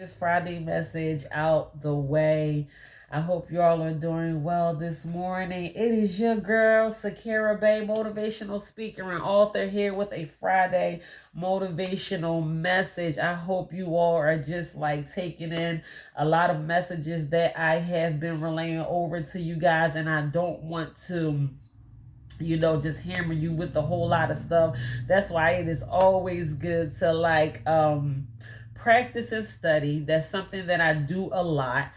This Friday message out the way. I hope you all are doing well this morning. It is your girl, Sakira Bay, motivational speaker and author, here with a Friday motivational message. I hope you all are just like taking in a lot of messages that I have been relaying over to you guys, and I don't want to just hammer you with a whole lot of stuff. That's why it is always good to practice and study. That's something that I do a lot,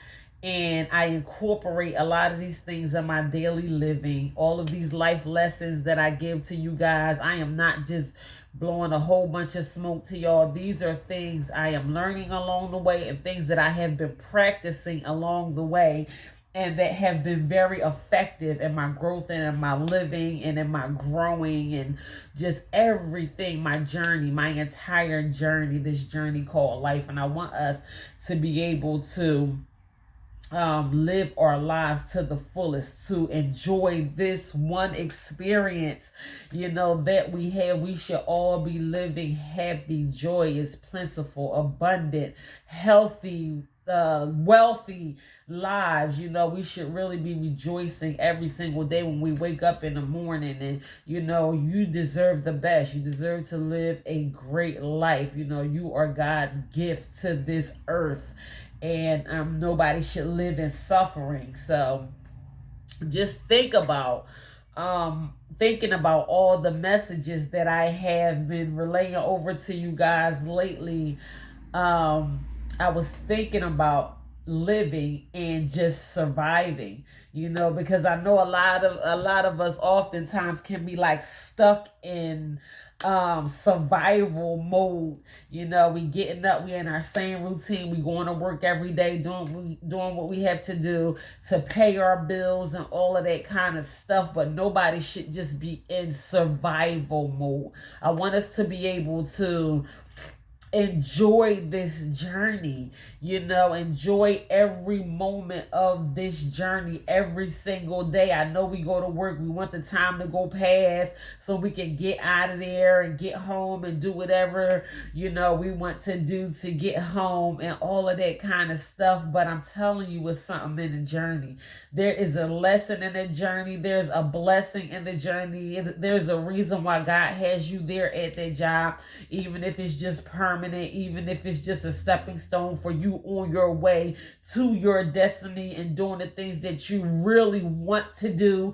and I incorporate a lot of these things in my daily living. All of these life lessons that I give to you guys, I am not just blowing a whole bunch of smoke to y'all. These are things I am learning along the way, and things that I have been practicing along the way, and that have been very effective in my growth and in my living and in my growing and just everything, my journey, my entire journey, this journey called life. And I want us to be able to live our lives to the fullest, to enjoy this one experience, that we have. We should all be living happy, joyous, plentiful, abundant, healthy, wealthy lives. We should really be rejoicing every single day when we wake up in the morning. And you deserve the best. You deserve to live a great life. You are God's gift to this earth, and nobody should live in suffering. So just thinking about all the messages that I have been relaying over to you guys lately. I was thinking about living and just surviving, because I know a lot of us oftentimes can be like stuck in survival mode. We getting up, we in our same routine, we going to work every day, doing what we have to do to pay our bills and all of that kind of stuff. But nobody should just be in survival mode. I want us to be able to enjoy this journey, enjoy every moment of this journey every single day. I know we go to work, we want the time to go past so we can get out of there and get home and do whatever, we want to do to get home and all of that kind of stuff. But I'm telling you, it's something in the journey. There is a lesson in the journey. There's a blessing in the journey. There's a reason why God has you there at that job, even if it's just permanent, even if it's just a stepping stone for you on your way to your destiny and doing the things that you really want to do.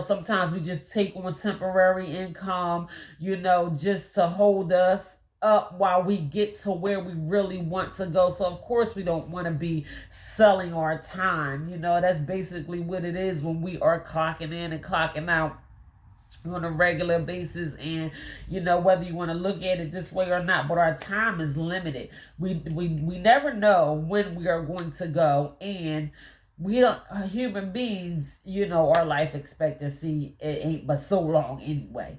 Sometimes we just take on temporary income, just to hold us up while we get to where we really want to go. So of course we don't want to be selling our time. That's basically what it is when we are clocking in and clocking out on a regular basis. And whether you want to look at it this way or not, but our time is limited. We never know when we are going to go, and we don't, human beings, our life expectancy, it ain't but so long anyway.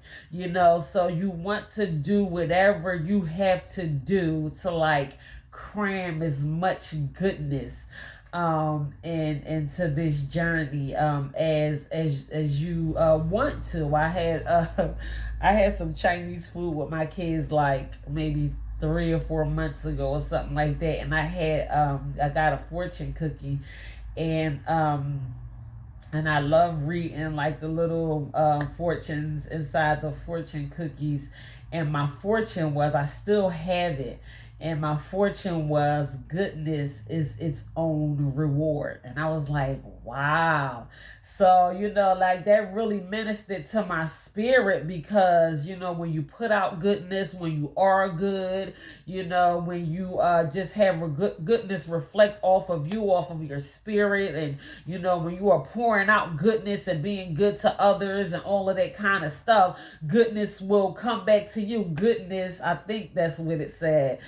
So you want to do whatever you have to do to like cram as much goodness and into this journey as you want to. I had some Chinese food with my kids like maybe 3 or 4 months ago or something like that, and I got a fortune cookie, and I love reading like the little fortunes inside the fortune cookies. And my fortune was, I still have it, and my fortune was, goodness is its own reward. And I was like, wow. So, like that really ministered to my spirit, because, when you put out goodness, when you are good, when you just have goodness reflect off of you, off of your spirit, and, when you are pouring out goodness and being good to others and all of that kind of stuff, goodness will come back to you. Goodness, I think that's what it said.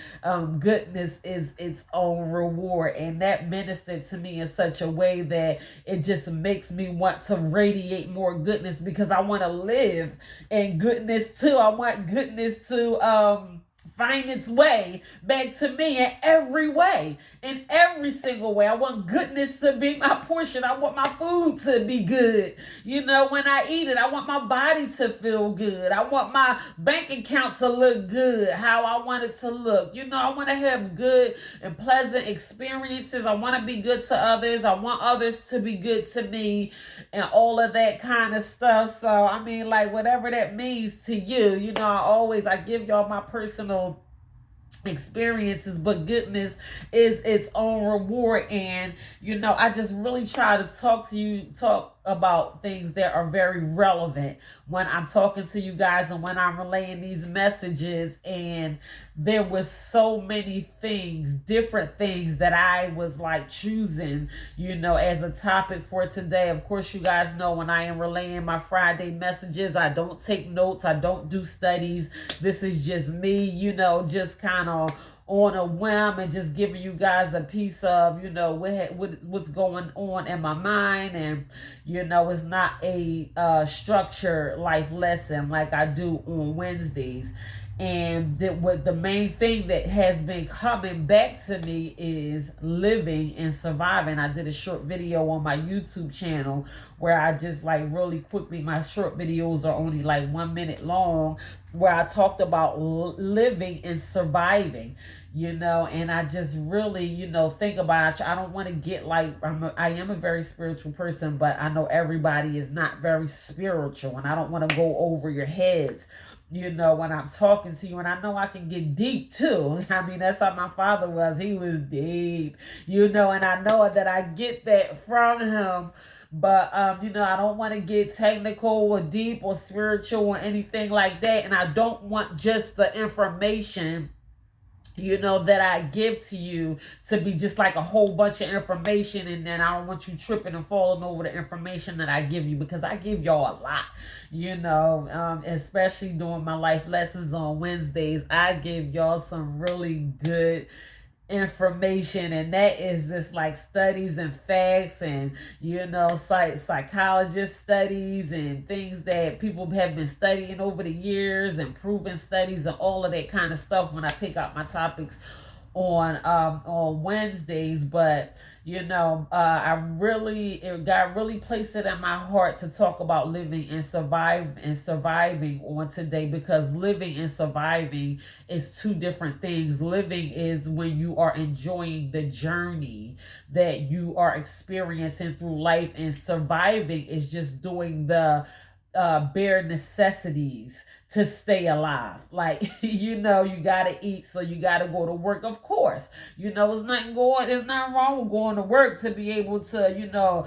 Goodness is its own reward. And that ministered to me in such a way that it just makes me want to radiate more goodness, because I want to live in goodness too. I want goodness to find its way back to me in every way, in every single way. I want goodness to be my portion. I want my food to be good. When I eat it, I want my body to feel good. I want my bank account to look good, how I want it to look. I want to have good and pleasant experiences. I want to be good to others. I want others to be good to me and all of that kind of stuff. So, like whatever that means to you, I give y'all my personal experiences, but goodness is its own reward. And I just really try to talk about things that are very relevant when I'm talking to you guys and when I'm relaying these messages. And there was so many things, different things that I was like choosing, as a topic for today. Of course, you guys know when I am relaying my Friday messages, I don't take notes, I don't do studies. This is just me, just kind of on a whim and just giving you guys a piece of what's going on in my mind. And it's not a structured life lesson like I do on Wednesdays. And what the main thing that has been coming back to me is living and surviving. I did a short video on my YouTube channel where I just like really quickly, my short videos are only like 1 minute long, where I talked about living and surviving, and I just really, think about it. I don't want to get like, I am a very spiritual person, but I know everybody is not very spiritual, and I don't want to go over your heads, when I'm talking to you. And I know I can get deep too. That's how my father was. He was deep, and I know that I get that from him. But, I don't want to get technical or deep or spiritual or anything like that. And I don't want just the information, that I give to you to be just like a whole bunch of information. And then I don't want you tripping and falling over the information that I give you, because I give y'all a lot, especially during my life lessons on Wednesdays. I give y'all some really good information, and that is just like studies and facts and psychologist studies and things that people have been studying over the years, and proven studies and all of that kind of stuff when I pick out my topics on Wednesdays. But God really placed it in my heart to talk about living and surviving on today, because living and surviving is two different things. Living is when you are enjoying the journey that you are experiencing through life, and surviving is just doing the bare necessities to stay alive. Like, you gotta eat, so you gotta go to work. Of course, there's nothing wrong with going to work to be able to,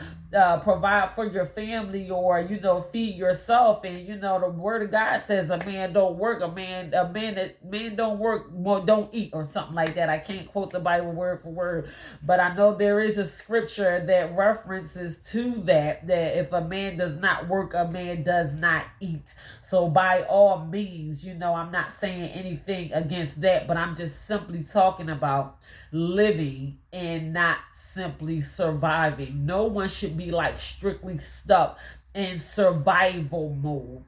provide for your family, or, feed yourself. And, the word of God says a man don't work, man don't work, well, don't eat, or something like that. I can't quote the Bible word for word, but I know there is a scripture that references to that if a man does not work, a man does not eat. So by all means, I'm not saying anything against that, but I'm just simply talking about living and not simply surviving. No one should be like strictly stuck in survival mode.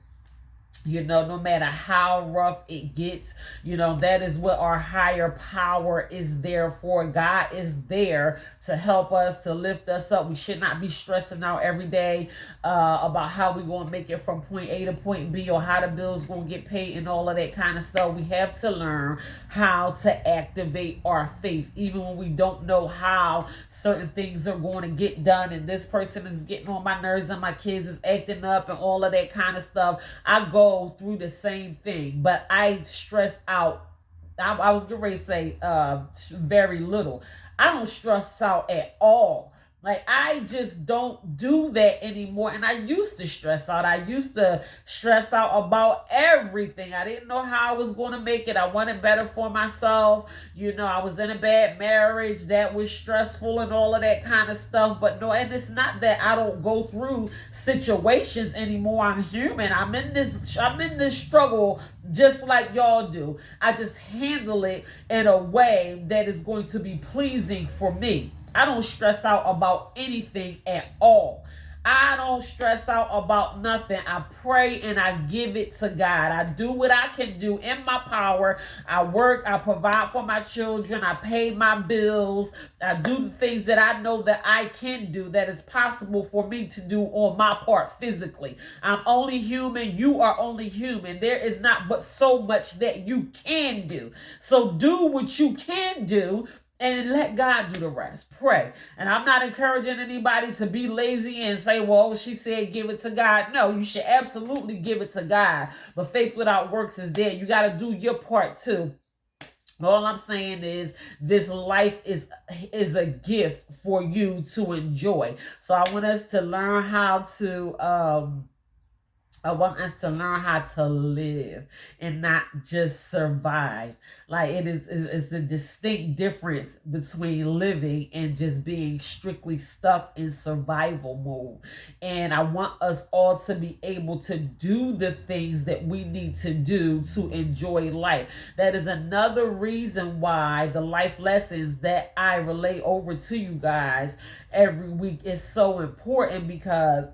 No matter how rough it gets, that is what our higher power is there for. God is there to help us, to lift us up. We should not be stressing out every day about how we're going to make it from point A to point B, or how the bills going to get paid and all of that kind of stuff. We have to learn how to activate our faith, even when we don't know how certain things are going to get done. And this person is getting on my nerves, and my kids is acting up, and all of that kind of stuff. I go through the same thing, but I stress out. I was getting ready to say very little. I don't stress out at all. Like, I just don't do that anymore. And I used to stress out. I used to stress out about everything. I didn't know how I was going to make it. I wanted better for myself. I was in a bad marriage that was stressful and all of that kind of stuff. But no, and it's not that I don't go through situations anymore. I'm human. I'm in this struggle just like y'all do. I just handle it in a way that is going to be pleasing for me. I don't stress out about anything at all. I don't stress out about nothing. I pray and I give it to God. I do what I can do in my power. I work, I provide for my children, I pay my bills, I do the things that I know that I can do, that is possible for me to do on my part physically. I'm only human. You are only human. There is not but so much that you can do. So do what you can do and let God do the rest. Pray. And I'm not encouraging anybody to be lazy and say, well, she said give it to God. No, you should absolutely give it to God. But faith without works is dead. You got to do your part too. All I'm saying is this life is a gift for you to enjoy. So I want us to learn how to I want us to learn how to live and not just survive. Like it's a distinct difference between living and just being strictly stuck in survival mode. And I want us all to be able to do the things that we need to do to enjoy life. That is another reason why the life lessons that I relay over to you guys every week is so important, because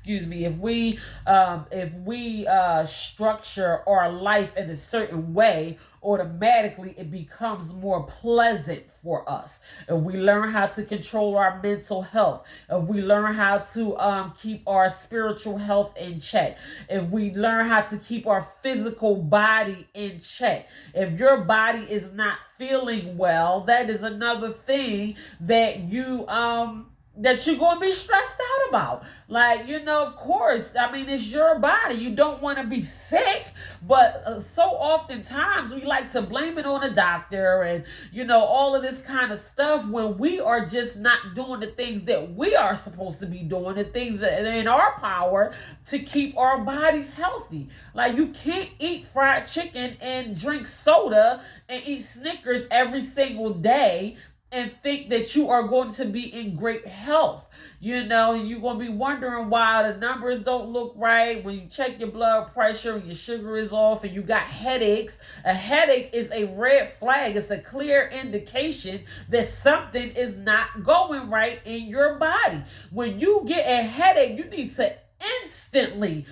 if we structure our life in a certain way, automatically it becomes more pleasant for us. If we learn how to control our mental health, if we learn how to keep our spiritual health in check, if we learn how to keep our physical body in check, if your body is not feeling well, that is another thing that you're going to be stressed out about. Like, of course, I mean, it's your body. You don't want to be sick, but so oftentimes we like to blame it on a doctor and, all of this kind of stuff, when we are just not doing the things that we are supposed to be doing, the things that are in our power to keep our bodies healthy. Like, you can't eat fried chicken and drink soda and eat Snickers every single day and think that you are going to be in great health, and you're going to be wondering why the numbers don't look right when you check your blood pressure and your sugar is off and you got headaches. A headache is a red flag. It's a clear indication that something is not going right in your body. When you get a headache, you need to instantly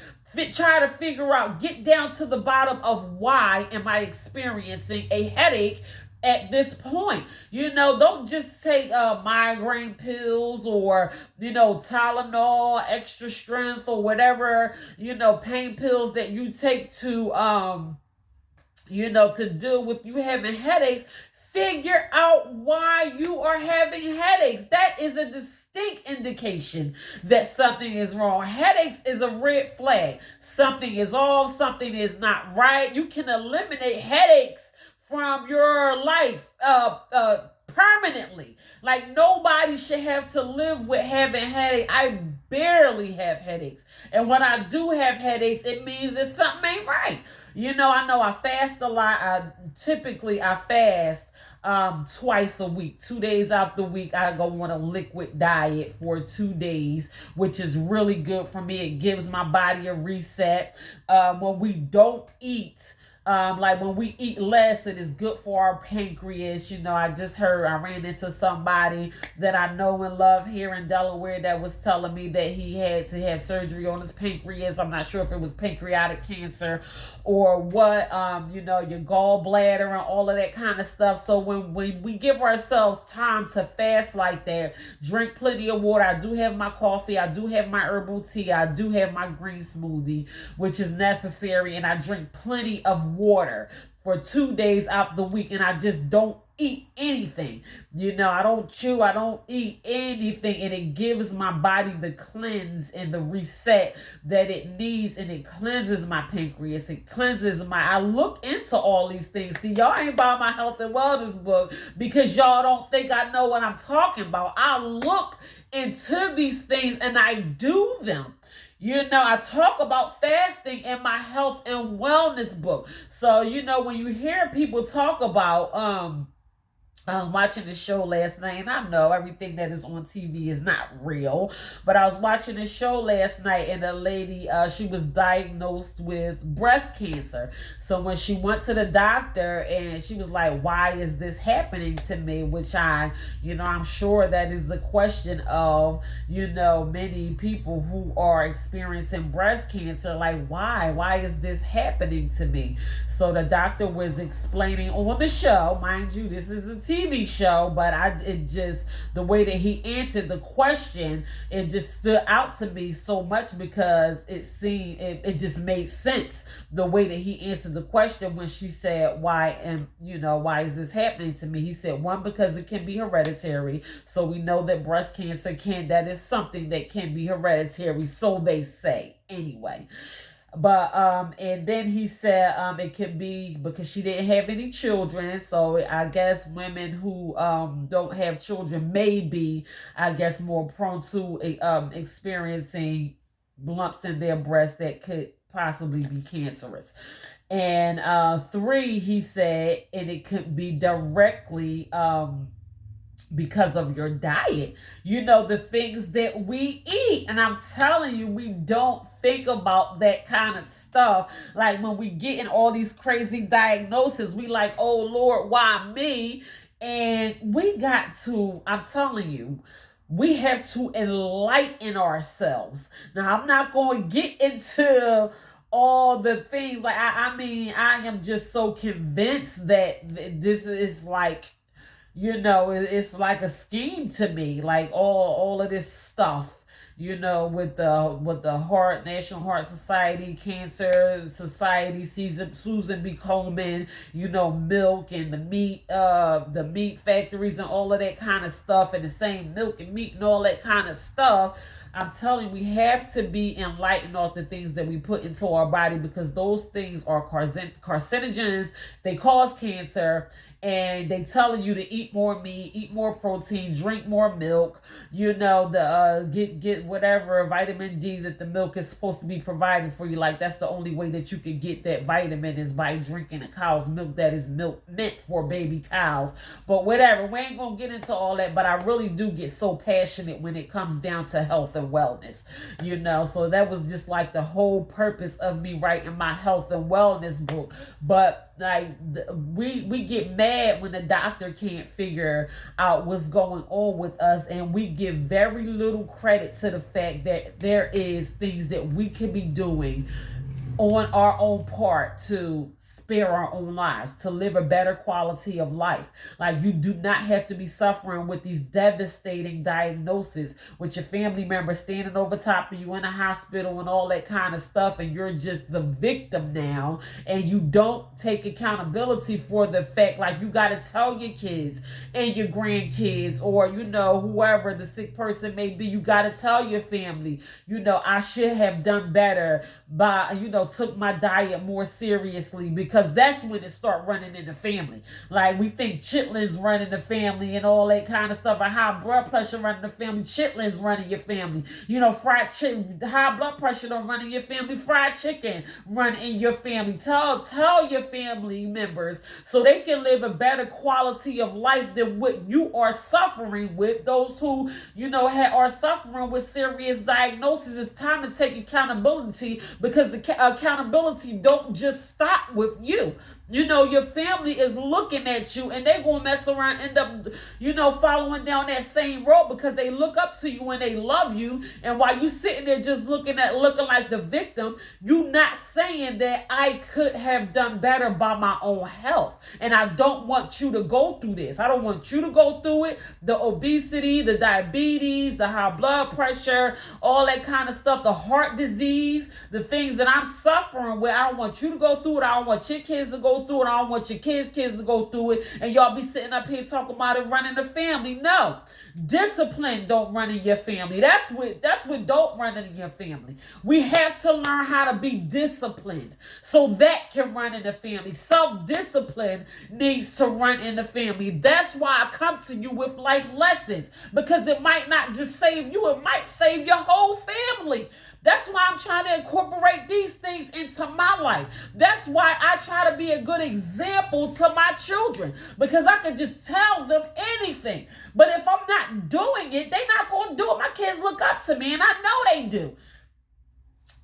try to figure out, get down to the bottom of why am I experiencing a headache at this point. Don't just take migraine pills or, Tylenol, extra strength, or whatever, pain pills that you take to deal with you having headaches. Figure out why you are having headaches. That is a distinct indication that something is wrong. Headaches is a red flag. Something is off, something is not right. You can eliminate headaches from your life permanently. Like, nobody should have to live with having headaches. I barely have headaches, and when I do have headaches, it means that something ain't right. I know I fast a lot. I fast twice a week. 2 days out the week I go on a liquid diet for 2 days, which is really good for me. It gives my body a reset. When we don't eat, like when we eat less, it is good for our pancreas. I ran into somebody that I know and love here in Delaware that was telling me that he had to have surgery on his pancreas. I'm not sure if it was pancreatic cancer or what, your gallbladder and all of that kind of stuff. So when we give ourselves time to fast like that, drink plenty of water. I do have my coffee. I do have my herbal tea. I do have my green smoothie, which is necessary. And I drink plenty of water for 2 days out the week. And I just don't eat anything. I don't chew. I don't eat anything. And it gives my body the cleanse and the reset that it needs. And it cleanses my pancreas. It cleanses I look into all these things. See, y'all ain't buy my health and wellness book because y'all don't think I know what I'm talking about. I look into these things and I do them. I talk about fasting in my health and wellness book. So, when you hear people talk about I was watching the show last night, and I know everything that is on TV is not real, but I was watching the show last night, and a lady, she was diagnosed with breast cancer. So when she went to the doctor, and she was like, "Why is this happening to me?" Which I'm sure that is the question of, many people who are experiencing breast cancer, like, why? Why is this happening to me? So the doctor was explaining on the show, mind you, this is a TV show, but the way that he answered the question, it just stood out to me so much because it just made sense the way that he answered the question when she said, why is this happening to me? He said, one, because it can be hereditary. So we know that breast cancer that is something that can be hereditary, so they say anyway. But and then he said it could be because she didn't have any children. So I guess women who don't have children may be, I guess, more prone to experiencing lumps in their breast that could possibly be cancerous. And three, he said, and it could be directly because of your diet, the things that we eat. And I'm telling you, we don't think about that kind of stuff. Like when we get in all these crazy diagnoses, we like, oh Lord, why me? And we got to, I'm telling you, we have to enlighten ourselves. Now, I'm not going to get into all the things. Like, I mean, I am just so convinced that this is like, it's like a scheme to me, like all of this stuff, with the heart, National Heart Society, Cancer Society, Susan B. Komen, milk and the meat factories and all of that kind of stuff, and the same milk and meat and all that kind of stuff. I'm telling you, we have to be enlightened off the things that we put into our body, because those things are carcinogens. They cause cancer, and they telling you to eat more meat, eat more protein, drink more milk. Get whatever vitamin D that the milk is supposed to be providing for you. Like, that's the only way that you can get that vitamin is by drinking a cow's milk that is milk meant for baby cows. But whatever, we ain't gonna get into all that. But I really do get so passionate when it comes down to health and wellness. So that was just like the whole purpose of me writing my health and wellness book. But like, we get mad when the doctor can't figure out what's going on with us, and we give very little credit to the fact that there is things that we can be doing on our own part to spare our own lives, to live a better quality of life. Like, you do not have to be suffering with these devastating diagnoses with your family member standing over top of you in a hospital and all that kind of stuff, and you're just the victim now, and you don't take accountability for the fact, like, you got to tell your kids and your grandkids, or whoever the sick person may be, you got to tell your family, I should have done better by took my diet more seriously, because that's when it start running in the family. Like, we think chitlins run in the family and all that kind of stuff, and high blood pressure run in the family. Chitlins run in your family. Fried chicken, high blood pressure don't run in your family. Fried chicken run in your family. Tell your family members so they can live a better quality of life than what you are suffering with. Those who are suffering with serious diagnoses, it's time to take accountability, because the accountability don't just stop with you. Your family is looking at you, and they're going to mess around, end up, following down that same road, because they look up to you and they love you. And while you sitting there just looking like the victim, you not saying that I could have done better by my own health. And I don't want you to go through this. I don't want you to go through it. The obesity, the diabetes, the high blood pressure, all that kind of stuff, the heart disease, the things that I'm suffering with. I don't want you to go through it. I don't want your kids to go through it. I don't want your kids to go through it. And y'all be sitting up here talking about it running the family. No. Discipline don't run in your family. That's what don't run in your family. We have to learn how to be disciplined so that can run in the family. Self-discipline needs to run in the family. That's why I come to you with life lessons, because it might not just save you, it might save your whole family. That's why I'm trying to incorporate these things into my life. That's why I try to be a good example to my children, because I can just tell them anything. But if I'm not doing it, they're not going to do it. My kids look up to me, and I know they do.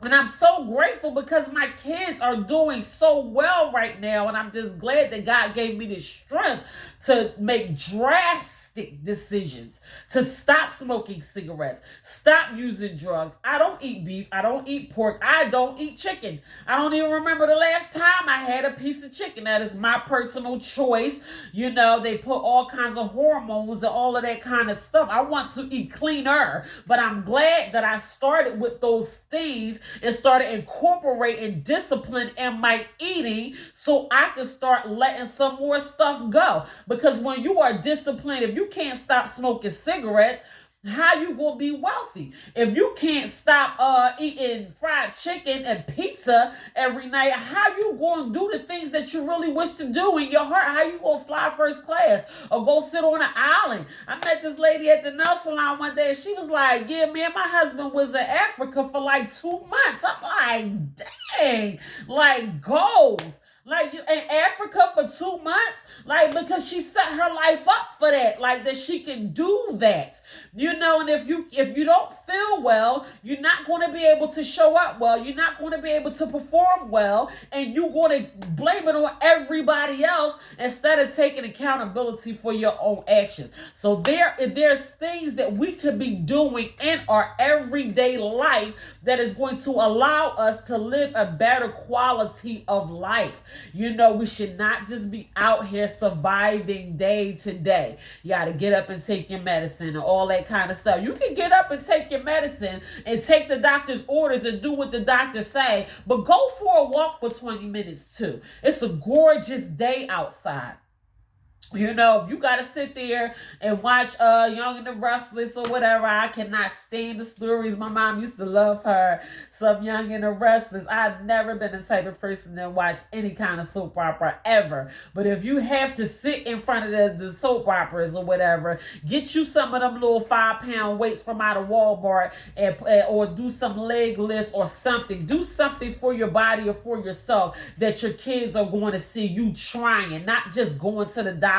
And I'm so grateful because my kids are doing so well right now. And I'm just glad that God gave me the strength to make drastic decisions, to stop smoking cigarettes, stop using drugs. I don't eat beef. I don't eat pork. I don't eat chicken. I don't even remember the last time I had a piece of chicken. That is my personal choice. You know, they put all kinds of hormones and all of that kind of stuff. I want to eat cleaner, but I'm glad that I started with those things and started incorporating discipline in my eating so I can start letting some more stuff go. Because when you are disciplined, if you can't stop smoking cigarettes, how you gonna be wealthy? If you can't stop eating fried chicken and pizza every night, how you gonna do the things that you really wish to do in your heart? How you gonna fly first class or go sit on an island? I met this lady at the nail salon one day, and she was like, "Yeah, man, my husband was in Africa for like 2 months." I'm like, "Dang, like goals." Like you in Africa for 2 months, like because she set her life up for that, like that she can do that, you know. And if you don't feel well, you're not going to be able to show up well. You're not going to be able to perform well, and you're going to blame it on everybody else instead of taking accountability for your own actions. So there's things that we could be doing in our everyday life that is going to allow us to live a better quality of life. You know, we should not just be out here surviving day to day. You got to get up and take your medicine and all that kind of stuff. You can get up and take your medicine and take the doctor's orders and do what the doctor say, but go for a walk for 20 minutes too. It's a gorgeous day outside. You know, you gotta sit there and watch Young and the Restless or whatever. I cannot stand the stories. My mom used to love her some Young and the Restless. I've never been the type of person that watch any kind of soap opera ever. But if you have to sit in front of the soap operas or whatever, get you some of them little 5-pound weights from out of Walmart or do some leg lifts or something. Do something for your body or for yourself that your kids are going to see you trying, not just going to the doctor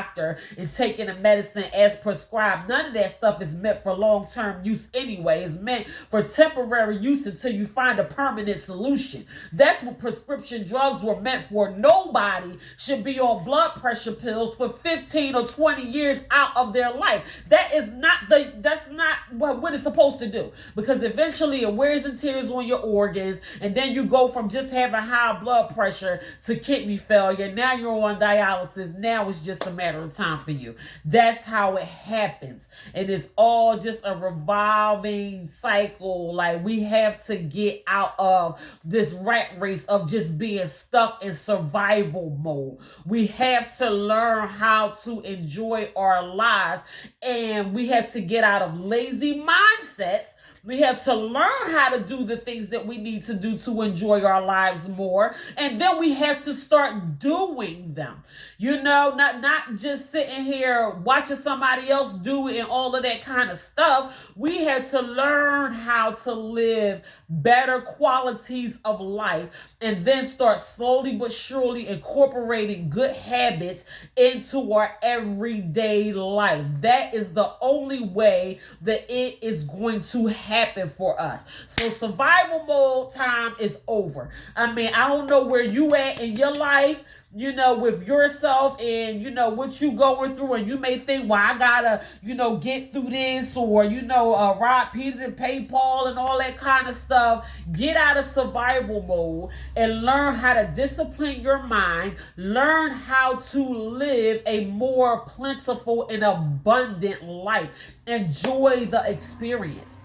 and taking the medicine as prescribed. None of that stuff is meant for long-term use anyway. It's meant for temporary use until you find a permanent solution. That's what prescription drugs were meant for. Nobody should be on blood pressure pills for 15 or 20 years out of their life. That's not what it's supposed to do, because eventually it wears and tears on your organs, and then you go from just having high blood pressure to kidney failure. Now you're on dialysis. Now it's just a matter of time for you. That's how it happens. And it's all just a revolving cycle. Like, we have to get out of this rat race of just being stuck in survival mode. We have to learn how to enjoy our lives, and we have to get out of lazy mindsets. We have to learn how to do the things that we need to do to enjoy our lives more. And then we have to start doing them. You know, not just sitting here watching somebody else do it and all of that kind of stuff. We had to learn how to live better qualities of life, and then start slowly but surely incorporating good habits into our everyday life. That is the only way that it is going to happen for us. So survival mode time is over. I mean, I don't know where you at in your life, you know, with yourself and, you know, what you going through. And you may think, well, I gotta, you know, get through this, or, you know, rob Peter to pay Paul and all that kind of stuff. Get out of survival mode and learn how to discipline your mind. Learn how to live a more plentiful and abundant life. Enjoy the experience.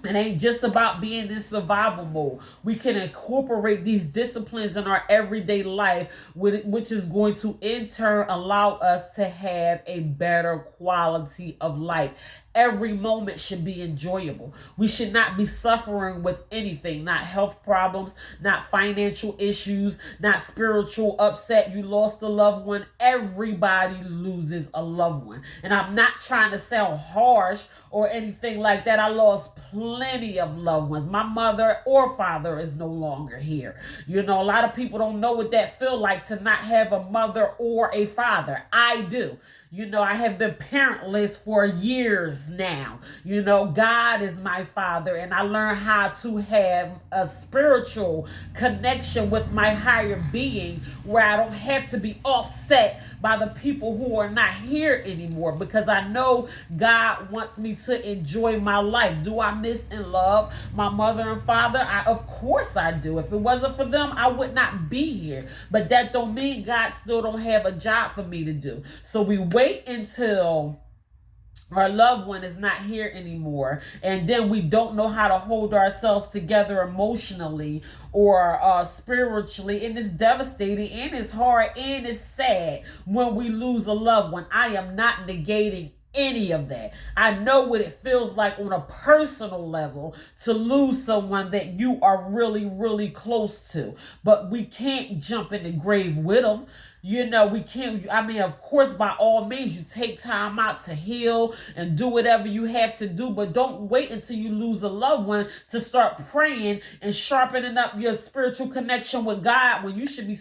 It ain't just about being in survival mode. We can incorporate these disciplines in our everyday life, which is going to in turn allow us to have a better quality of life. Every moment should be enjoyable. We should not be suffering with anything, not health problems, not financial issues, not spiritual upset. You lost a loved one. Everybody loses a loved one. And I'm not trying to sound harsh or anything like that. I lost plenty of loved ones. My mother or father is no longer here. You know, a lot of people don't know what that feel like to not have a mother or a father. I do. You know, I have been parentless for years now. You know, God is my father, and I learned how to have a spiritual connection with my higher being where I don't have to be offset by the people who are not here anymore, because I know God wants me to enjoy my life. Do I miss and love my mother and father? Of course I do. If it wasn't for them, I would not be here. But that don't mean God still don't have a job for me to do. So we wait until our loved one is not here anymore, and then we don't know how to hold ourselves together emotionally or spiritually, and it's devastating and it's hard and it's sad when we lose a loved one. I am not negating any of that. I know what it feels like on a personal level to lose someone that you are really, really close to, but we can't jump in the grave with them. You know, we can't. I mean, of course, by all means, you take time out to heal and do whatever you have to do, but don't wait until you lose a loved one to start praying and sharpening up your spiritual connection with God, when you should be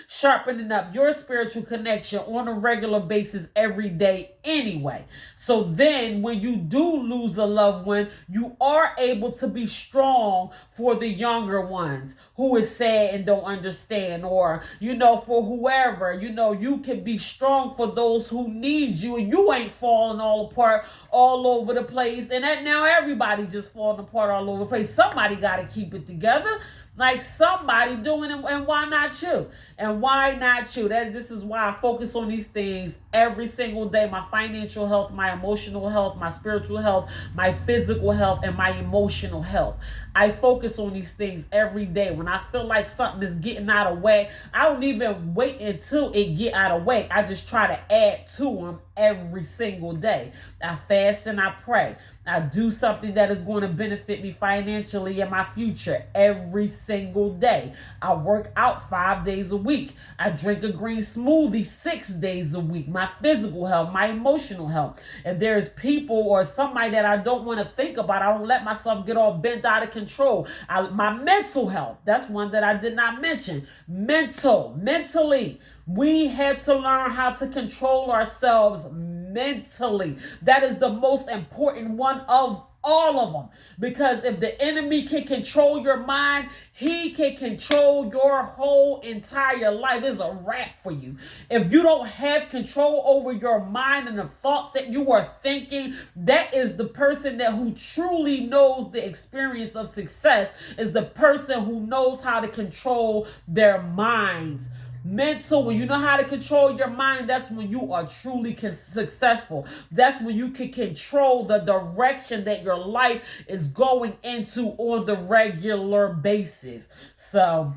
sharpening up your spiritual connection on a regular basis every day anyway. So then when you do lose a loved one, you are able to be strong for the younger ones who is sad and don't understand, or, you know, for whoever, you know, you can be strong for those who need you, and you ain't falling all apart all over the place. And that now everybody just falling apart all over the place. Somebody got to keep it together. Like somebody doing it, and why not you? And why not you? This is why I focus on these things every single day. My financial health, my emotional health, my spiritual health, my physical health, and my emotional health. I focus on these things every day. When I feel like something is getting out of whack, I don't even wait until it get out of whack. I just try to add to them every single day. I fast and I pray. I do something that is going to benefit me financially in my future every single day. I work out 5 days a week. I drink a green smoothie 6 days a week. My physical health, my emotional health. If there's people or somebody that I don't want to think about, I don't let myself get all bent out of control. My mental health, that's one that I did not mention. Mentally, we had to learn how to control ourselves mentally. That is the most important one of all of them, because if the enemy can control your mind, he can control your whole entire life. It's a wrap for you. If you don't have control over your mind and the thoughts that you are thinking, that is the person that who truly knows the experience of success, is the person who knows how to control their minds. Mental, when you know how to control your mind, that's when you are truly successful. That's when you can control the direction that your life is going into on the regular basis. So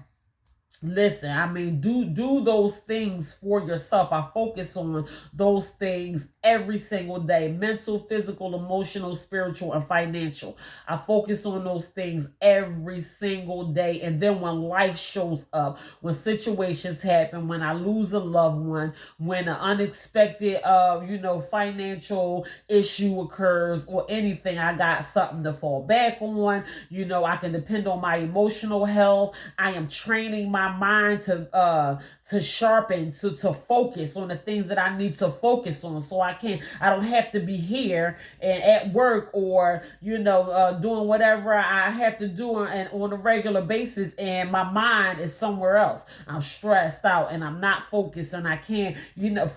listen, I mean, do those things for yourself. I focus on those things every single day: mental, physical, emotional, spiritual, and financial. I focus on those things every single day. And then when life shows up, when situations happen, when I lose a loved one, when an unexpected financial issue occurs or anything, I got something to fall back on. You know, I can depend on my emotional health. I am training my mind to sharpen, to focus on the things that I need to focus on, so I don't have to be here and at work, or doing whatever I have to do on a regular basis, and my mind is somewhere else. I'm stressed out and I'm not focused, and I can't.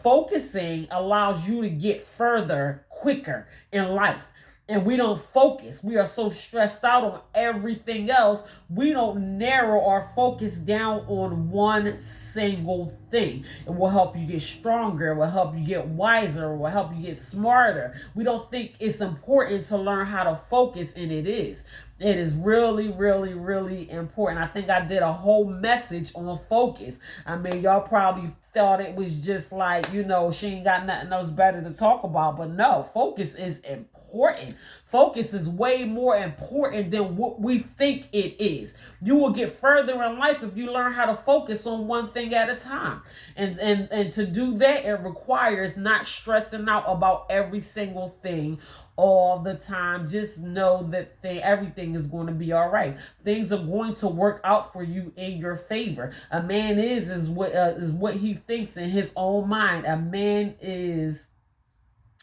Focusing allows you to get further quicker in life. And we don't focus. We are so stressed out on everything else. We don't narrow our focus down on one single thing. It will help you get stronger. It will help you get wiser. It will help you get smarter. We don't think it's important to learn how to focus, and it is. It is really, really, really important. I think I did a whole message on focus. I mean, y'all probably thought it was just like, she ain't got nothing else better to talk about. But no, focus is important. Focus is way more important than what we think it is. You will get further in life if you learn how to focus on one thing at a time. And to do that, it requires not stressing out about every single thing all the time. Just know that everything is going to be all right. Things are going to work out for you in your favor. A man is what he thinks in his own mind. A man is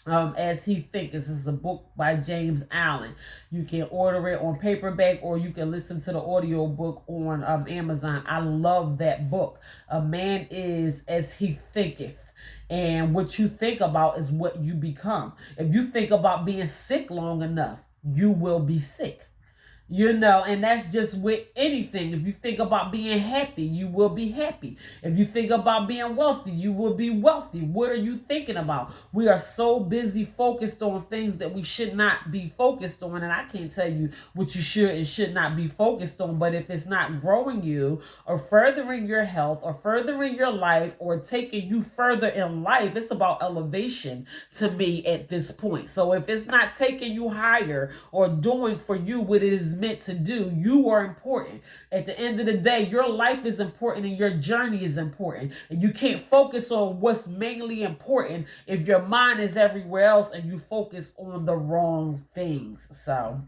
as he thinks. This is a book by James Allen. You can order it on paperback or you can listen to the audio book on Amazon. I love that book. A man is as he thinketh. And what you think about is what you become. If you think about being sick long enough, you will be sick. And that's just with anything. If you think about being happy, you will be happy. If you think about being wealthy, you will be wealthy. What are you thinking about? We are so busy focused on things that we should not be focused on. And I can't tell you what you should and should not be focused on. But if it's not growing you or furthering your health or furthering your life or taking you further in life, it's about elevation to me at this point. So if it's not taking you higher or doing for you what it is meant to do, you are important. At the end of the day, your life is important and your journey is important. And you can't focus on what's mainly important if your mind is everywhere else and you focus on the wrong things. So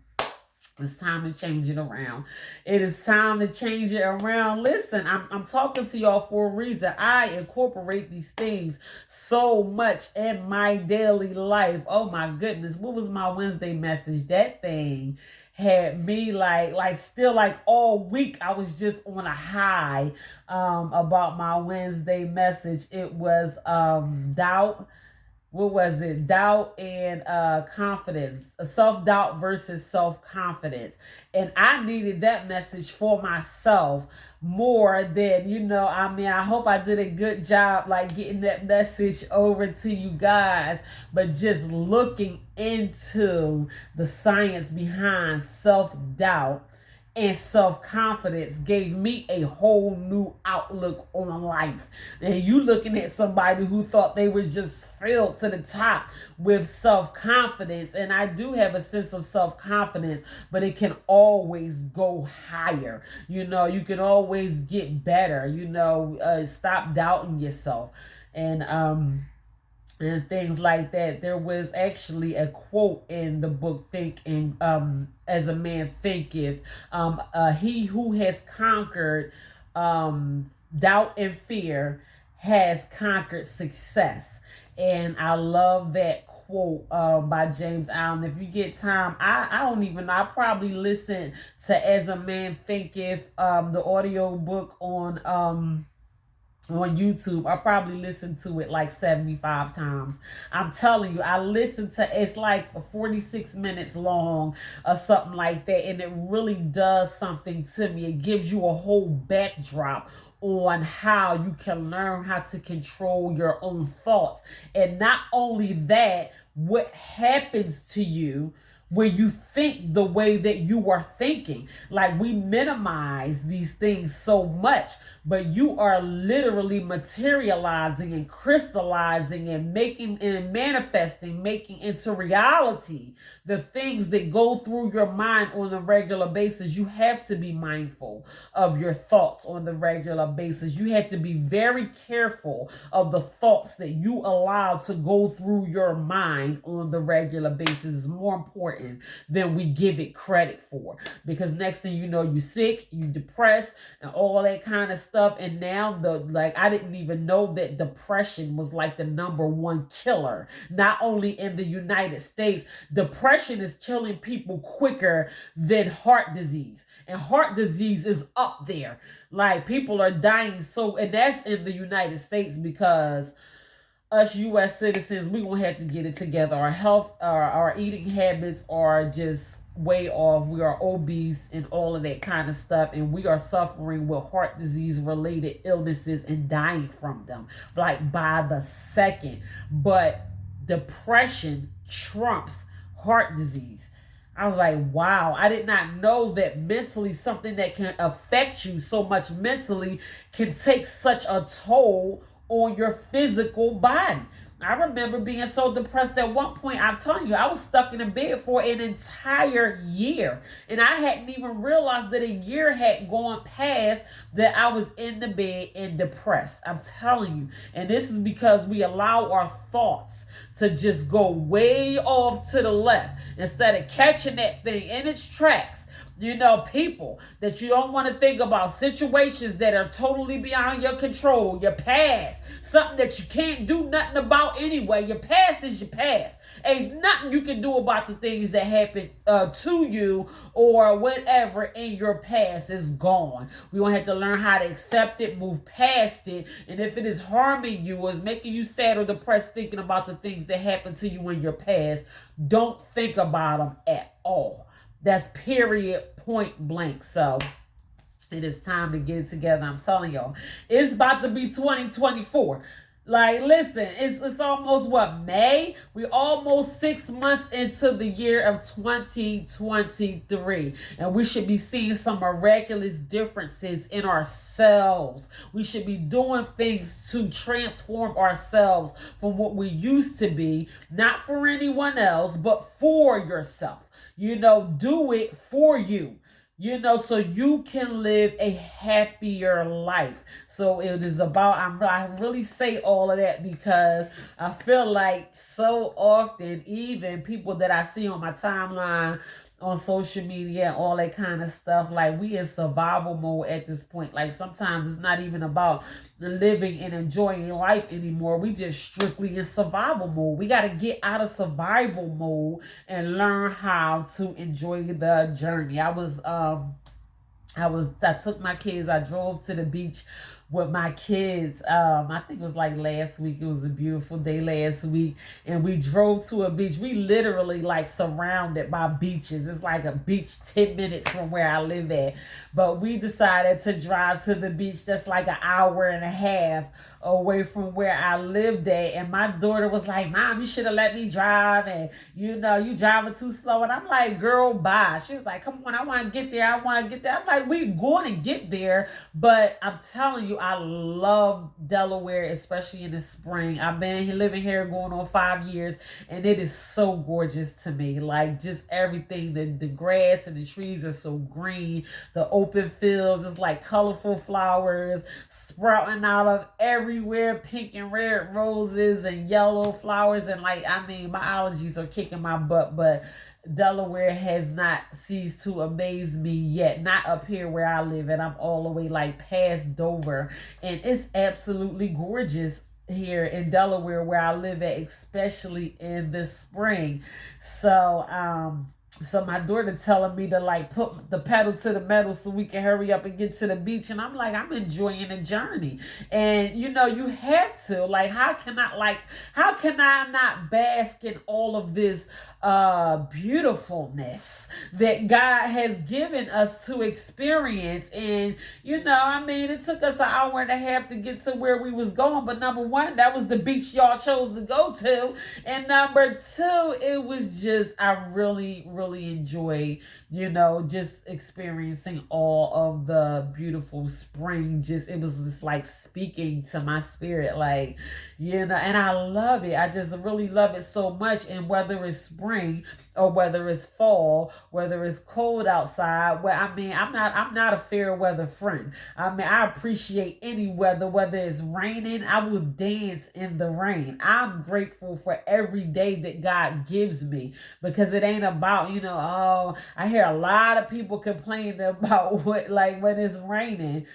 it's time to change it around. It is time to change it around. Listen, I'm talking to y'all for a reason. I incorporate these things so much in my daily life. Oh my goodness. What was my Wednesday message? That thing had me still all week I was just on a high about my Wednesday message. It was doubt. What was it? Doubt and confidence. Self-doubt versus self-confidence. And I needed that message for myself more than, I hope I did a good job getting that message over to you guys. But just looking into the science behind self-doubt and self-confidence gave me a whole new outlook on life. And you looking at somebody who thought they was just filled to the top with self-confidence. And I do have a sense of self-confidence, but it can always go higher. You can always get better. Stop doubting yourself. And things like that. There was actually a quote in the book Think and As a Man Thinketh. He who has conquered doubt and fear has conquered success. And I love that quote by James Allen. If you get time, I don't even know. I probably listen to As a Man Thinketh, the audio book on YouTube. I probably listened to it 75 times. I'm telling you, I listened to it's 46 minutes long or something like that, and it really does something to me. It gives you a whole backdrop on how you can learn how to control your own thoughts. And not only that, what happens to you when you think the way that you are thinking. We minimize these things so much, but you are literally materializing and crystallizing and making and manifesting, making into reality the things that go through your mind on a regular basis. You have to be mindful of your thoughts on the regular basis. You have to be very careful of the thoughts that you allow to go through your mind on the regular basis. It's more important than we give it credit for, because next thing you know, you're sick, you're depressed, and all that kind of stuff. And now I didn't even know that depression was the number one killer, not only in the United States. Depression is killing people quicker than heart disease, and heart disease is up there. People are dying, and that's in the United States, because us U.S. citizens, we're going to have to get it together. Our health, our eating habits are just way off. We are obese and all of that kind of stuff. And we are suffering with heart disease related illnesses and dying from them by the second. But depression trumps heart disease. I was like, wow, I did not know that mentally something that can affect you so much mentally can take such a toll on your physical body. I remember being so depressed at one point. I'm telling you, I was stuck in a bed for an entire year. And I hadn't even realized that a year had gone past that I was in the bed and depressed. I'm telling you. And this is because we allow our thoughts to just go way off to the left instead of catching that thing in its tracks. You know, people that you don't want to think about, situations that are totally beyond your control, your past, something that you can't do nothing about anyway. Your past is your past. Ain't nothing you can do about the things that happened to you or whatever in your past is gone. We gonna have to learn how to accept it, move past it, and if it is harming you or is making you sad or depressed thinking about the things that happened to you in your past, don't think about them at all. That's period, point blank. So it is time to get it together. I'm telling y'all, it's about to be 2024. Like, listen, it's almost what, May? We almost 6 months into the year of 2023. And we should be seeing some miraculous differences in ourselves. We should be doing things to transform ourselves from what we used to be, not for anyone else, but for yourself. You know, do it for you, you know, so you can live a happier life. So it is about, I really say all of that because I feel like so often, even people that I see on my timeline, on social media and all that kind of stuff, like, we in survival mode at this point. Like, sometimes it's not even about living and enjoying life anymore. We just strictly in survival mode. We got to get out of survival mode and learn how to enjoy the journey. I took my kids, I drove to the beach with my kids. I think it was like last week. It was a beautiful day last week. And we drove to a beach. We literally like surrounded by beaches. It's like a beach 10 minutes from where I live at. But we decided to drive to the beach that's like an hour and a half away from where I lived at. And my daughter was like, Mom, you should have let me drive. And you know, you driving too slow. And I'm like, girl, bye. She was like, come on, I want to get there. I want to get there. I'm like, we're going to get there. But I'm telling you, I love Delaware, especially in the spring. I've been living here going on 5 years, and it is so gorgeous to me. Like, just everything, the grass and the trees are so green. The open fields is like colorful flowers sprouting out of everywhere, pink and red roses and yellow flowers. And like, I mean, my allergies are kicking my butt, but Delaware has not ceased to amaze me yet. Not up here where I live, and I'm all the way like past Dover, and it's absolutely gorgeous here in Delaware where I live at, especially in the spring. So my daughter telling me to like put the pedal to the metal so we can hurry up and get to the beach, and I'm like, I'm enjoying the journey. And you know, you have to, like, how can I not bask in all of this beautifulness that God has given us to experience? And you know, I mean, it took us an hour and a half to get to where we was going, but number one, that was the beach y'all chose to go to, and number two, it was just, I really enjoyed, you know, just experiencing all of the beautiful spring. Just, it was just like speaking to my spirit, like, you know, and I love it. I just really love it so much. And whether it's spring or whether it's fall, whether it's cold outside, well, I mean, I'm not a fair weather friend. I mean, I appreciate any weather, whether it's raining, I will dance in the rain. I'm grateful for every day that God gives me, because it ain't about, you know, oh, I hear a lot of people complaining about what, like, when it's raining.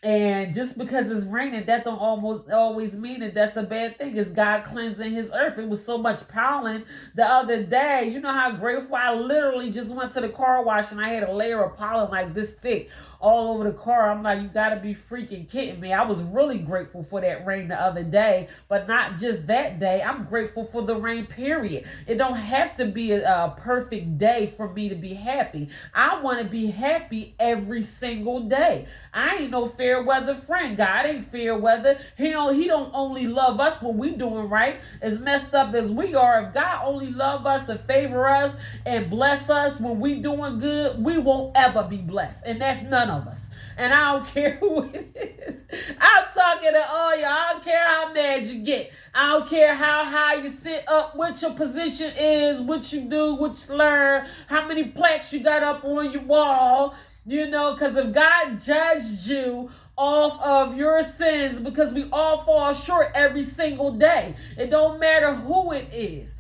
And just because it's raining, that don't almost always mean that that's a bad thing. It's God cleansing his earth. It was so much pollen the other day. You know how grateful I literally just went to the car wash and I had a layer of pollen like this thick all over the car. I'm like, you gotta be freaking kidding me. I was really grateful for that rain the other day, but not just that day. I'm grateful for the rain, period. It don't have to be a perfect day for me to be happy. I want to be happy every single day. I ain't no fair weather friend. God ain't fair weather. He don't only love us when we doing right. As messed up as we are, if God only love us and favor us and bless us when we doing good, we won't ever be blessed. And that's none of us. And I don't care who it is. I'm talking to all y'all. I don't care how mad you get. I don't care how high you sit up, what your position is, what you do, what you learn, how many plaques you got up on your wall. Because if God judged you off of your sins, because we all fall short every single day, it don't matter who it is.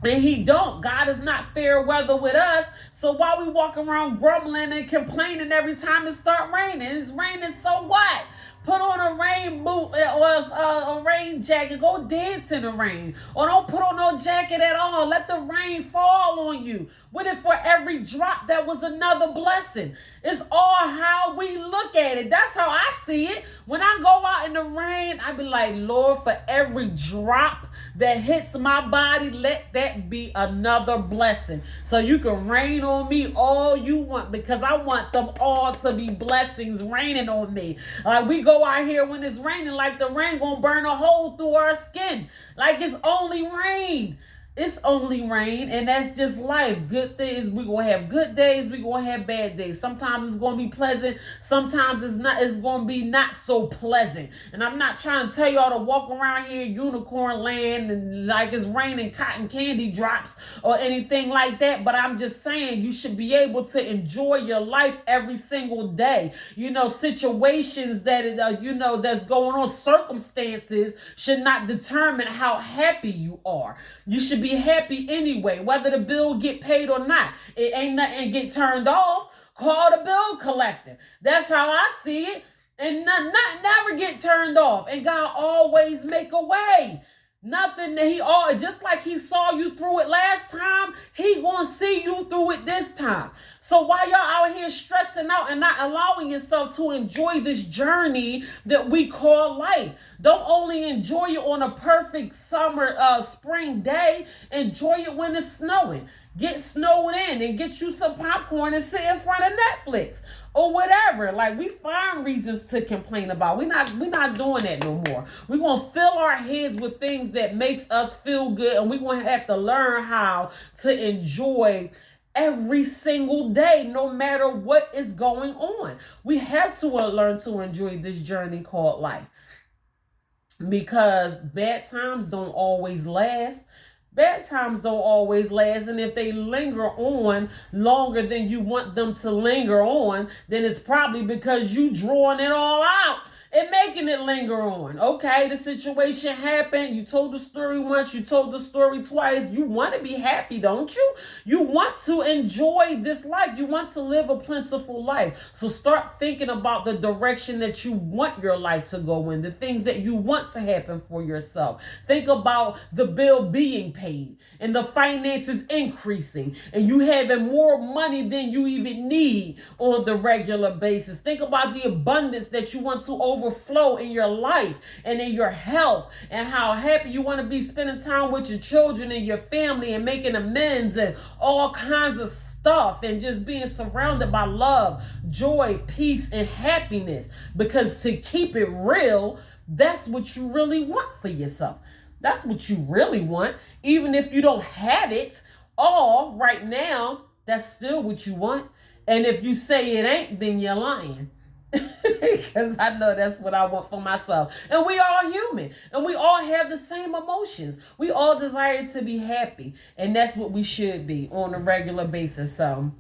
And he don't. God is not fair weather with us. So why we walk around grumbling and complaining every time it start raining? It's raining, so what? Put on a rain boot or a rain jacket. Go dance in the rain. Or don't put on no jacket at all. Let the rain fall on you. With it, for every drop, that was another blessing. It's all how we look at it. That's how I see it. When I go out in the rain, I be like, Lord, for every drop that hits my body, let that be another blessing. So you can rain on me all you want, because I want them all to be blessings raining on me. Like, we go out here when it's raining, like the rain gonna burn a hole through our skin. Like, it's only rain. It's only rain, and that's just life. Good things, we gonna have good days, we gonna have bad days. Sometimes it's gonna be pleasant, sometimes it's not. It's gonna be not so pleasant. And I'm not trying to tell y'all to walk around here unicorn land and like it's raining cotton candy drops or anything like that, but I'm just saying you should be able to enjoy your life every single day. Situations that that's going on, circumstances should not determine how happy you are. You should be happy anyway, whether the bill get paid or not. It ain't nothing get turned off. Call the bill collector. That's how I see it. And never get turned off. And God always make a way. Nothing that just like he saw you through it last time, he gonna see you through it this time. So why y'all out here stressing out and not allowing yourself to enjoy this journey that we call life? Don't only enjoy it on a perfect summer, spring day. Enjoy it when it's snowing. Get snowed in and get you some popcorn and sit in front of Netflix or whatever. Like, we find reasons to complain about. We're not doing that no more. We're gonna fill our heads with things that makes us feel good, and we're gonna have to learn how to enjoy every single day, no matter what is going on. We have to learn to enjoy this journey called life, because bad times don't always last. Bad times don't always last, and if they linger on longer than you want them to linger on, then it's probably because you drawing it all out and making it linger on. Okay, the situation happened. You told the story once, you told the story twice. You want to be happy, don't you? You want to enjoy this life. You want to live a plentiful life. So start thinking about the direction that you want your life to go in, the things that you want to happen for yourself. Think about the bill being paid and the finances increasing and you having more money than you even need on the regular basis. Think about the abundance that you want to overflow in your life and in your health, and how happy you want to be spending time with your children and your family and making amends and all kinds of stuff, and just being surrounded by love, joy, peace, and happiness. Because to keep it real, that's what you really want for yourself. That's what you really want. Even if you don't have it all right now, that's still what you want. And if you say it ain't, then you're lying. Because I know that's what I want for myself. And we all human. And we all have the same emotions. We all desire to be happy. And that's what we should be on a regular basis. So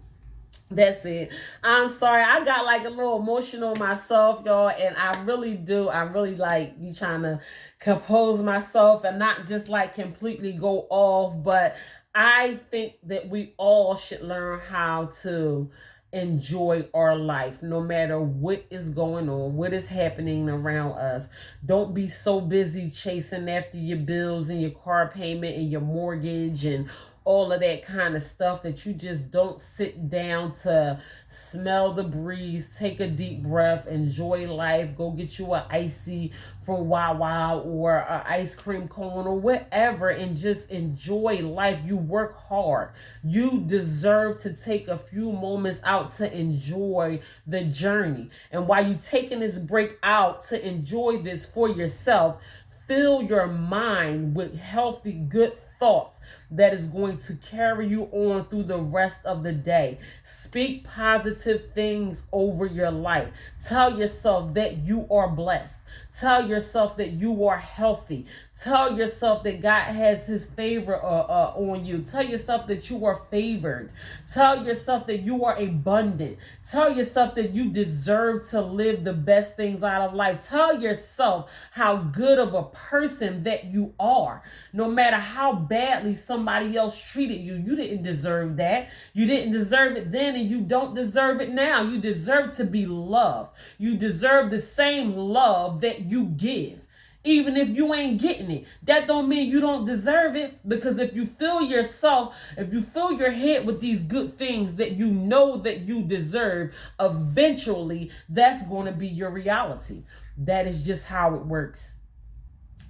that's it. I'm sorry. I got like a little emotional myself, y'all. And I really do. I really like be trying to compose myself and not just like completely go off. But I think that we all should learn how to enjoy our life no matter what is going on, what is happening around us. Don't be so busy chasing after your bills and your car payment and your mortgage and all of that kind of stuff, that you just don't sit down to smell the breeze, take a deep breath, enjoy life, go get you a icy from Wawa or a ice cream cone or whatever, and just enjoy life. You work hard. You deserve to take a few moments out to enjoy the journey. And while you taking this break out to enjoy this for yourself, fill your mind with healthy, good thoughts that is going to carry you on through the rest of the day. Speak positive things over your life. Tell yourself that you are blessed. Tell yourself that you are healthy. Tell yourself that God has his favor on you. Tell yourself that you are favored. Tell yourself that you are abundant. Tell yourself that you deserve to live the best things out of life. Tell yourself how good of a person that you are. No matter how badly somebody else treated you, you didn't deserve that. You didn't deserve it then, and you don't deserve it now. You deserve to be loved. You deserve the same love that you give. Even if you ain't getting it, that don't mean you don't deserve it. Because if you fill yourself, if you fill your head with these good things that you know that you deserve, eventually that's going to be your reality. That is just how it works.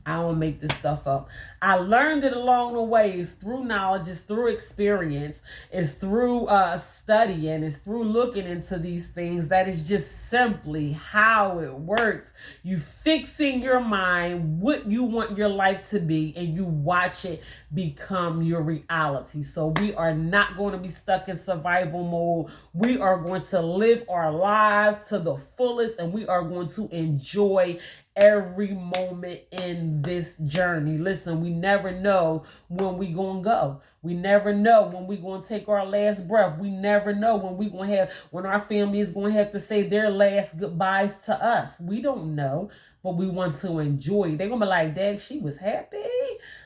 I don't make this stuff up. I learned it along the way. It's through knowledge, it's through experience, it's through studying, it's through looking into these things. That is just simply how it works. You fix in your mind what you want your life to be, and you watch it become your reality. So we are not going to be stuck in survival mode. We are going to live our lives to the fullest, and we are going to enjoy every moment in this journey. Listen, we never know when we gonna go. We never know when we gonna take our last breath. We never know when our family is gonna have to say their last goodbyes to us. We don't know, but we want to enjoy. They're gonna be like, Dad, she was happy.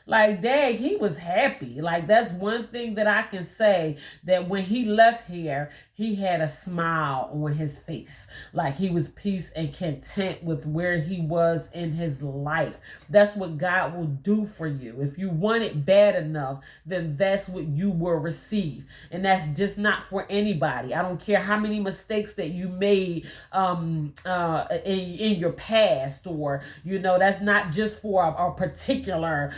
Like, Dad, he was happy. Like, that's one thing that I can say, that when he left here, he had a smile on his face. Like, he was peace and content with where he was in his life. That's what God will do for you. If you want it bad enough, then that's what you will receive. And that's just not for anybody. I don't care how many mistakes that you made in your past, or, that's not just for a particular,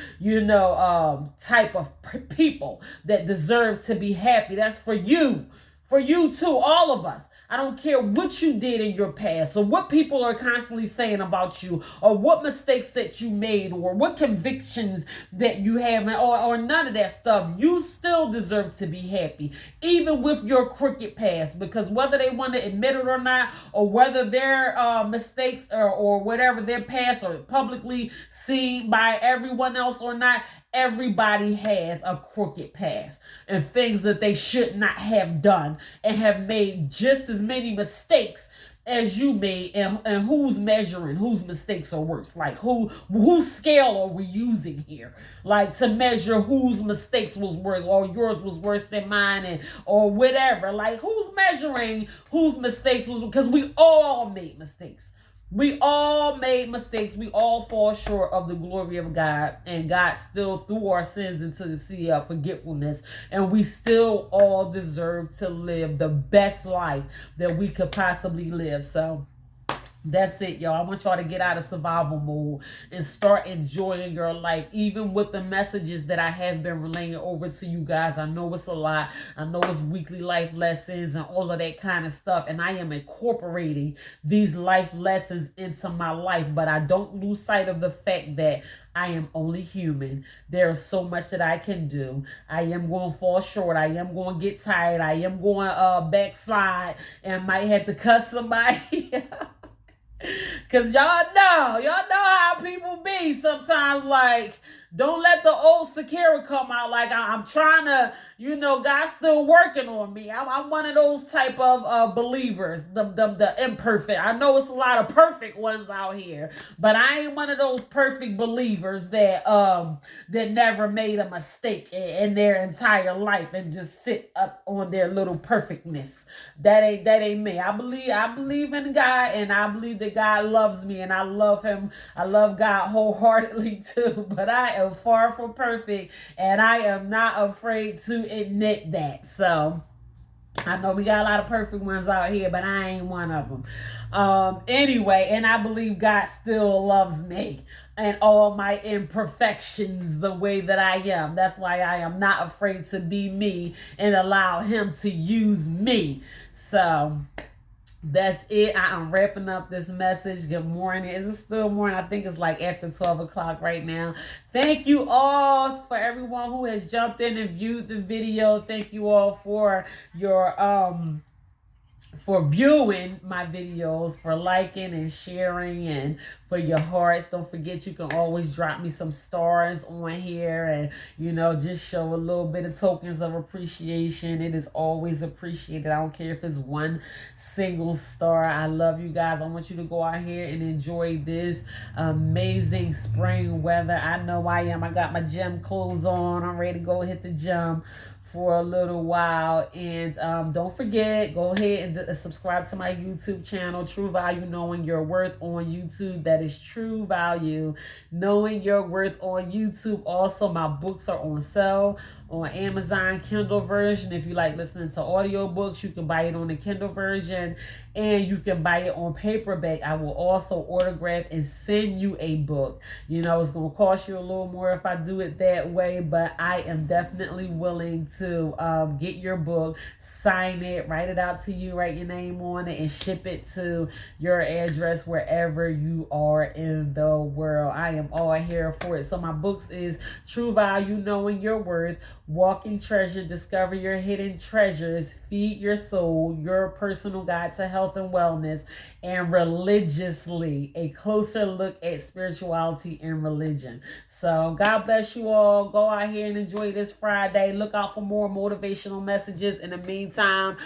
type of people that deserve to be happy. That's for you. For you too, all of us. I don't care what you did in your past, or what people are constantly saying about you, or what mistakes that you made, or what convictions that you have, or none of that stuff. You still deserve to be happy, even with your crooked past, because whether they want to admit it or not, or whether their mistakes or whatever their past are publicly seen by everyone else or not, everybody has a crooked past and things that they should not have done, and have made just as many mistakes as you made. And who's measuring whose mistakes are worse? Like, whose scale are we using here, like, to measure whose mistakes was worse, or yours was worse than mine, and or whatever? Like, who's measuring whose mistakes was? Because we all made mistakes. We all made mistakes. We all fall short of the glory of God. And God still threw our sins into the sea of forgetfulness. And we still all deserve to live the best life that we could possibly live. So that's it, y'all. I want y'all to get out of survival mode and start enjoying your life, even with the messages that I have been relaying over to you guys. I know it's a lot. I know it's weekly life lessons and all of that kind of stuff. And I am incorporating these life lessons into my life. But I don't lose sight of the fact that I am only human. There is so much that I can do. I am going to fall short. I am going to get tired. I am going to backslide and might have to cut somebody. Cause y'all know how people be sometimes. Like, don't let the old Sakira come out. Like, I'm trying to, God's still working on me. I'm one of those type of believers, the imperfect. I know it's a lot of perfect ones out here, but I ain't one of those perfect believers that never made a mistake in their entire life and just sit up on their little perfectness. That ain't me. I believe in God, and I believe that God loves me, and I love him. I love God wholeheartedly too. But I am far from perfect, and I am not afraid to admit that. So I know we got a lot of perfect ones out here, but I ain't one of them. Anyway, and I believe God still loves me and all my imperfections the way that I am. That's why I am not afraid to be me and allow Him to use me. So that's it. I am wrapping up this message. Good morning. Is it still morning? I think it's like after 12 o'clock right now. Thank you all for everyone who has jumped in and viewed the video. Thank you all for your for viewing my videos, for liking and sharing, and for your hearts. Don't forget, you can always drop me some stars on here, and just show a little bit of tokens of appreciation. It is always appreciated. I don't care if it's one single star. I love you guys. I want you to go out here and enjoy this amazing spring weather. I know I am. I got my gym clothes on. I'm ready to go hit the gym for a little while. And don't forget, go ahead and subscribe to my YouTube channel, True Value Knowing Your Worth on YouTube. That is True Value Knowing Your Worth on YouTube. Also, my books are on sale on Amazon Kindle version. If you like listening to audiobooks, you can buy it on the Kindle version, and you can buy it on paperback. I will also autograph and send you a book. It's going to cost you a little more if I do it that way, but I am definitely willing to get your book, sign it, write it out to you, write your name on it, and ship it to your address wherever you are in the world. I am all here for it. So my books is True Value Knowing Your Worth, Walking Treasure, Discover Your Hidden Treasures, Feed Your Soul, Your Personal Guide to Health and Wellness, and Religiously, a closer look at spirituality and religion. So God bless you all. Go out here and enjoy this Friday. Look out for more motivational messages. In the meantime,